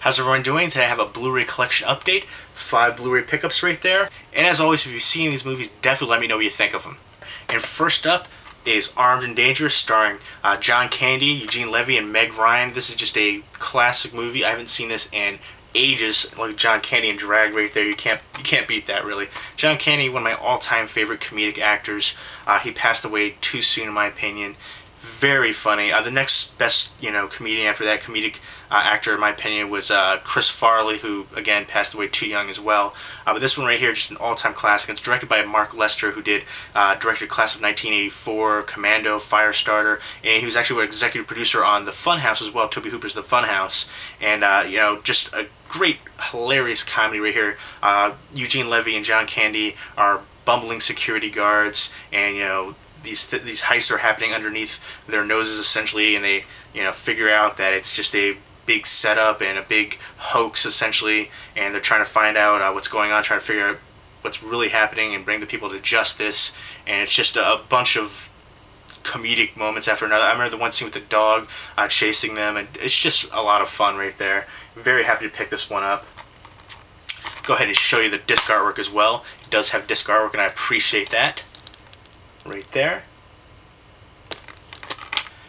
How's everyone doing? Today I have a Blu-ray collection update, 5 Blu-ray pickups right there. And as always, if you've seen these movies, definitely let me know what you think of them. And first up is Armed and Dangerous, starring John Candy, Eugene Levy, and Meg Ryan. This is just a classic movie. I haven't seen this in ages. Like John Candy and Drag right there. You can't beat that, really. John Candy, one of my all-time favorite comedic actors. He passed away too soon, in my opinion. Very funny. The next best, comedian after that, comedic actor, in my opinion, was Chris Farley, who, again, passed away too young as well. But this one right here, just an all-time classic. It's directed by Mark Lester, who directed Class of 1984, Commando, Firestarter, and he was actually an executive producer on The Funhouse as well, Tobe Hooper's The Funhouse. And, just a great, hilarious comedy right here. Eugene Levy and John Candy are bumbling security guards, and, these heists are happening underneath their noses essentially, and they figure out that it's just a big setup and a big hoax essentially, and they're trying to find out what's going on, trying to figure out what's really happening and bring the people to justice. And it's just a bunch of comedic moments after another. I remember the one scene with the dog chasing them, and it's just a lot of fun right there. Very happy to pick this one up. Go ahead and show you the disc artwork as well. It does have disc artwork, and I appreciate that. Right there.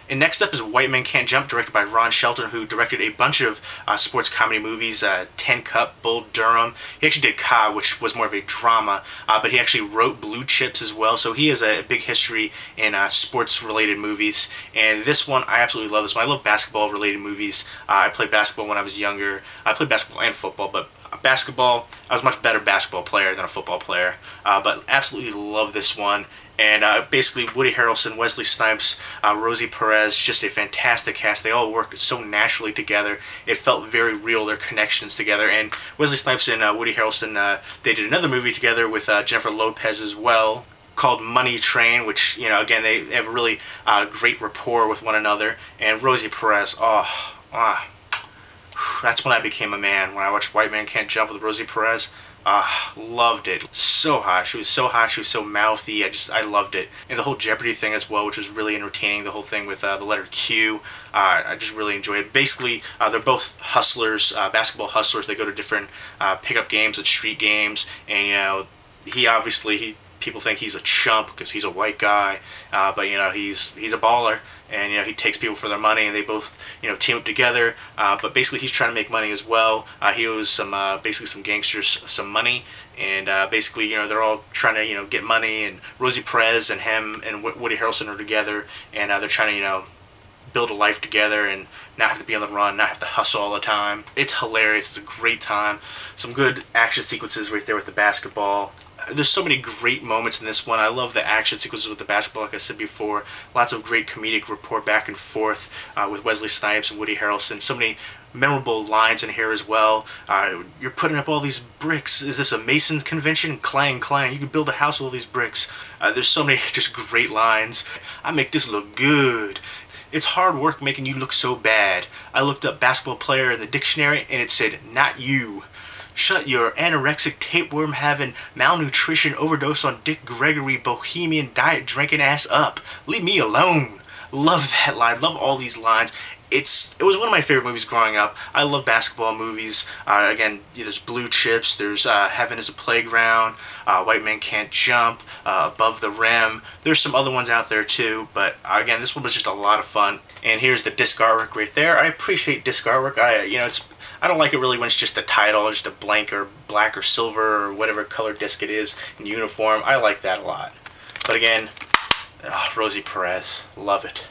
And next up is White Men Can't Jump, directed by Ron Shelton, who directed a bunch of sports comedy movies, Tin Cup, Bull Durham. He actually did Cobb, which was more of a drama, but he actually wrote Blue Chips as well, so he has a big history in sports-related movies. And this one, I absolutely love this one. I love basketball-related movies. I played basketball when I was younger. I played basketball and football, but basketball, I was a much better basketball player than a football player, but absolutely love this one. And basically Woody Harrelson, Wesley Snipes, Rosie Perez, just a fantastic cast. They all worked so naturally together. It felt very real, their connections together. And Wesley Snipes and Woody Harrelson, they did another movie together with Jennifer Lopez as well, called Money Train, which, again, they have a really great rapport with one another. And Rosie Perez, that's when I became a man, when I watched White Man Can't Jump with Rosie Perez. Loved it. So hot. She was so hot. She was so mouthy. I loved it. And the whole Jeopardy thing as well, which was really entertaining. The whole thing with the letter Q. I just really enjoyed it. Basically, they're both hustlers, basketball hustlers. They go to different pickup games and street games. And, people think he's a chump because he's a white guy, but he's a baller, and he takes people for their money, and they both team up together. But basically, he's trying to make money as well. He owes some gangsters some money, and basically they're all trying to get money. And Rosie Perez and him and Woody Harrelson are together, and they're trying to build a life together and not have to be on the run, not have to hustle all the time. It's hilarious. It's a great time. Some good action sequences right there with the basketball. There's so many great moments in this one. I love the action sequences with the basketball, like I said before. Lots of great comedic rapport back and forth with Wesley Snipes and Woody Harrelson. So many memorable lines in here as well. You're putting up all these bricks. Is this a Mason convention? Clang, clang. You can build a house with all these bricks. There's so many just great lines. I make this look good. It's hard work making you look so bad. I looked up basketball player in the dictionary, and it said, not you. Shut your anorexic tapeworm having malnutrition overdose on Dick Gregory bohemian diet drinking ass up. Leave me alone. Love that line. Love all these lines. It was one of my favorite movies growing up. I love basketball movies. Again, there's Blue Chips, there's Heaven is a Playground, White Men Can't Jump, Above the Rim. There's some other ones out there too, but again, this one was just a lot of fun. And here's the disc artwork right there. I appreciate disc artwork. I don't like it really when it's just a title, just a blank or black or silver or whatever color disc it is in uniform. I like that a lot. But again, Rosie Perez, love it.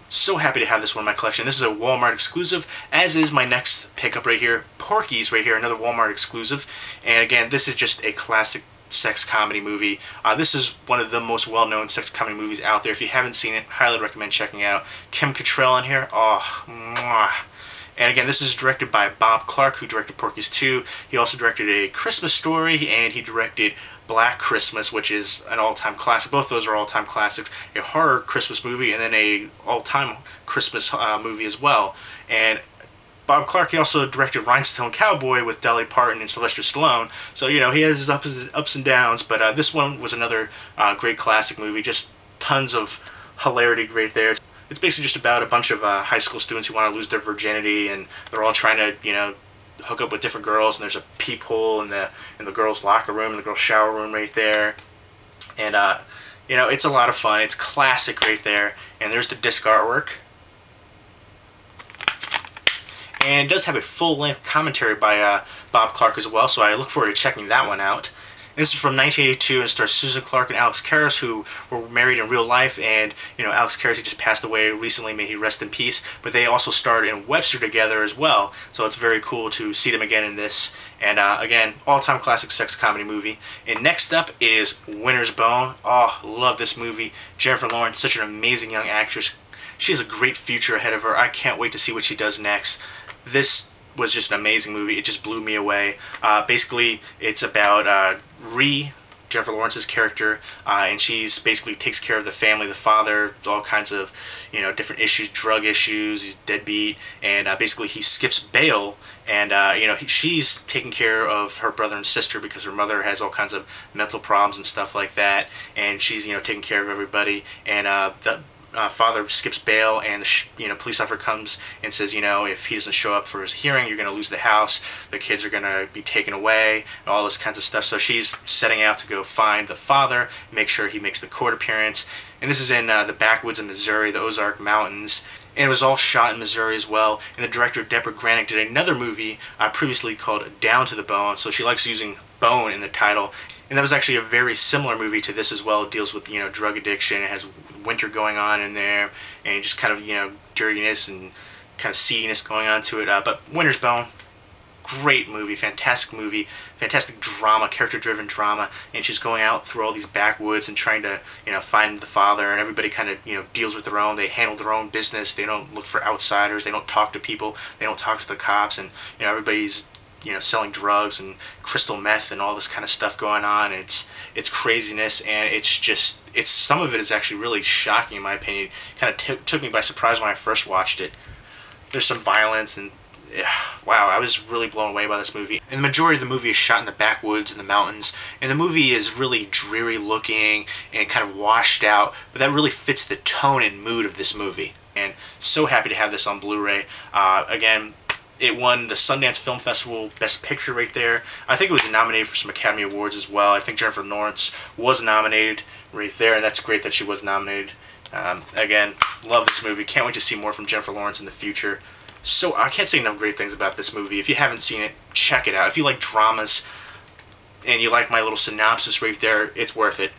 So happy to have this one in my collection. This is a Walmart exclusive, as is my next pickup right here. Porky's right here, another Walmart exclusive. And again, this is just a classic sex comedy movie. This is one of the most well-known sex comedy movies out there. If you haven't seen it, highly recommend checking out. Kim Cattrall in here. Oh, mwah. And again, this is directed by Bob Clark, who directed Porky's 2. He also directed A Christmas Story, and he directed Black Christmas, which is an all-time classic. Both those are all-time classics. A horror Christmas movie, and then a all-time Christmas movie as well. And Bob Clark, he also directed Rhinestone Cowboy with Dolly Parton and Sylvester Stallone. So, he has his ups and downs, but this one was another great classic movie. Just tons of hilarity right there. It's basically just about a bunch of high school students who want to lose their virginity, and they're all trying to, hook up with different girls, and there's a peephole in the girls' locker room, in the girls' shower room right there. And you know, it's a lot of fun. It's classic right there. And there's the disc artwork. And it does have a full-length commentary by Bob Clark as well, so I look forward to checking that one out. This is from 1982 and stars Susan Clark and Alex Karras, who were married in real life. And you know, Alex Karras, he just passed away recently, may he rest in peace. But they also starred in Webster together as well, so it's very cool to see them again in this. And again, all-time classic sex comedy movie. And next up is Winter's Bone. Oh, love this movie. Jennifer Lawrence, such an amazing young actress. She has a great future ahead of her. I can't wait to see what she does next. This was just an amazing movie. It just blew me away. Basically, it's about Jennifer Lawrence's character, and she's basically takes care of the family, the father, all kinds of, you know, different issues, drug issues, he's deadbeat, and basically he skips bail, and you know, she's taking care of her brother and sister because her mother has all kinds of mental problems and stuff like that, and she's, you know, taking care of everybody, and the father skips bail, and the police officer comes and says, you know, if he doesn't show up for his hearing, you're going to lose the house, the kids are going to be taken away, and all this kinds of stuff. So she's setting out to go find the father, make sure he makes the court appearance. And this is in the backwoods of Missouri, the Ozark Mountains. And it was all shot in Missouri as well. And the director, Deborah Granick, did another movie previously called Down to the Bone, so she likes using bone in the title. And that was actually a very similar movie to this as well. It deals with, you know, drug addiction. It has winter going on in there, and just kind of, you know, dirtiness and kind of seediness going on to it. But Winter's Bone, great movie, fantastic drama, character-driven drama. And she's going out through all these backwoods and trying to, you know, find the father. And everybody kind of, you know, deals with their own. They handle their own business. They don't look for outsiders. They don't talk to people. They don't talk to the cops. And you know, everybody's, you know, selling drugs and crystal meth and all this kind of stuff going on. It's craziness, and it's some of it is actually really shocking in my opinion. Kind of took me by surprise when I first watched it. There's some violence, and wow, I was really blown away by this movie. And the majority of the movie is shot in the backwoods and the mountains, and the movie is really dreary looking and kind of washed out, but that really fits the tone and mood of this movie. And so happy to have this on Blu-ray. Again, it won the Sundance Film Festival Best Picture right there. I think it was nominated for some Academy Awards as well. I think Jennifer Lawrence was nominated right there, and that's great that she was nominated. Again, love this movie. Can't wait to see more from Jennifer Lawrence in the future. So I can't say enough great things about this movie. If you haven't seen it, check it out. If you like dramas and you like my little synopsis right there, it's worth it.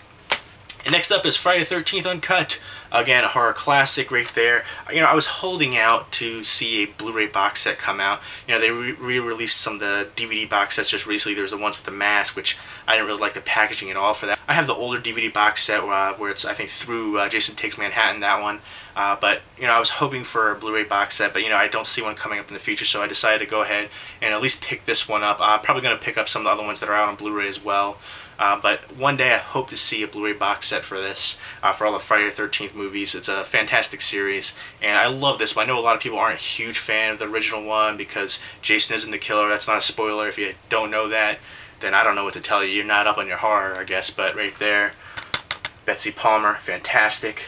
And next up is Friday the 13th Uncut. Again, a horror classic right there. You know, I was holding out to see a Blu-ray box set come out. You know, they re-released some of the DVD box sets just recently. There's the ones with the mask, which I didn't really like the packaging at all for that. I have the older DVD box set where it's, I think, through Jason Takes Manhattan, that one. But, you know, I was hoping for a Blu-ray box set, but, you know, I don't see one coming up in the future, so I decided to go ahead and at least pick this one up. I'm probably going to pick up some of the other ones that are out on Blu-ray as well. But one day I hope to see a Blu-ray box set for this, for all the Friday the 13th movies. It's a fantastic series, and I love this one. I know a lot of people aren't a huge fan of the original one because Jason isn't the killer. That's not a spoiler. If you don't know that, then I don't know what to tell you. You're not up on your horror, I guess. But right there, Betsy Palmer, fantastic,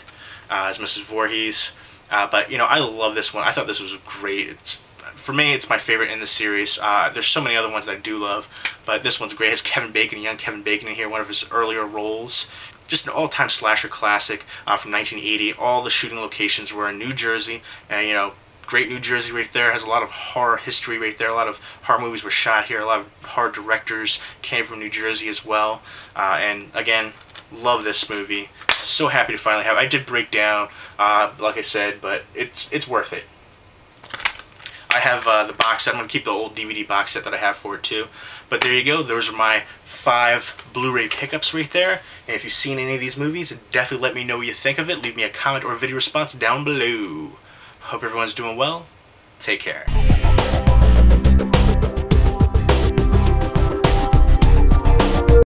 as Mrs. Voorhees. But, you know, I love this one. I thought this was great. For me, it's my favorite in the series. There's so many other ones that I do love, but this one's great. It has Kevin Bacon, young Kevin Bacon in here, one of his earlier roles. Just an all-time slasher classic from 1980. All the shooting locations were in New Jersey, and, you know, great New Jersey right there. Has a lot of horror history right there. A lot of horror movies were shot here. A lot of horror directors came from New Jersey as well. And again, love this movie. So happy to finally have it. I did break down, like I said, but it's worth it. I have the box set. I'm going to keep the old DVD box set that I have for it too. But there you go. Those are my 5 Blu-ray pickups right there. And if you've seen any of these movies, definitely let me know what you think of it. Leave me a comment or a video response down below. Hope everyone's doing well. Take care.